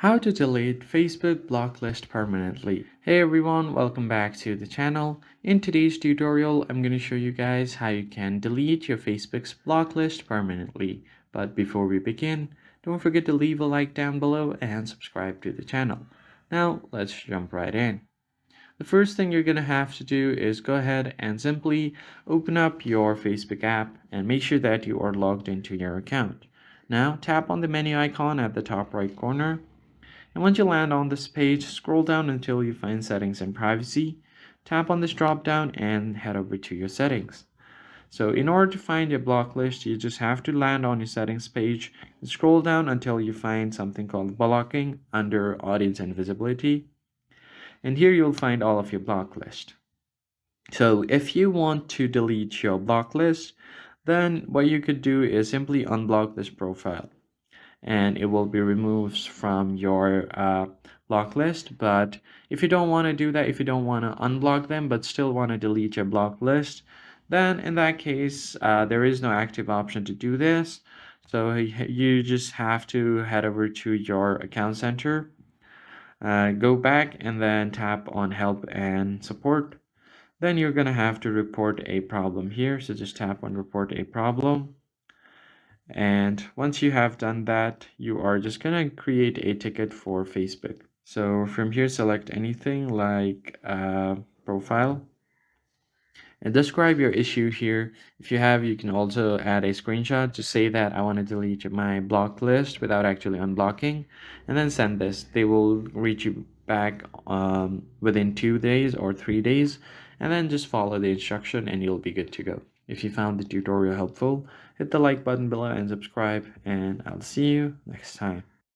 How to delete Facebook block list permanently. Hey everyone, welcome back to the channel. In today's tutorial, I'm going to show you guys how you can delete your Facebook's block list permanently. But before we begin, don't forget to leave a like down below and subscribe to the channel. Now, let's jump right in. The first thing you're going to have to do is go ahead and simply open up your Facebook app and make sure that you are logged into your account. Now, tap on the menu icon at the top right corner, and once you land on this page, scroll down until you find Settings and Privacy. Tap on this drop down and head over to your settings. So in order to find your block list, you just have to land on your settings page and scroll down until you find something called blocking under audience and visibility. And here you'll find all of your block list. So if you want to delete your block list, then what you could do is simply unblock this profile, and it will be removed from your block list. But if you don't want to do that, if you don't want to unblock them but still want to delete your block list, then in that case there is no active option to do this. So you just have to head over to your account center, go back and then tap on help and support. Then you're going to have to report a problem here, so just tap on report a problem. And once you have done that, you are just gonna create a ticket for Facebook. So from here, select anything like profile and describe your issue here. If you have, you can also add a screenshot to say that I want to delete my blocked list without actually unblocking, and then send this. They will reach you back within 2 days or 3 days, and then just follow the instruction and you'll be good to go. If you found the tutorial helpful, hit the like button below and subscribe, and I'll see you next time.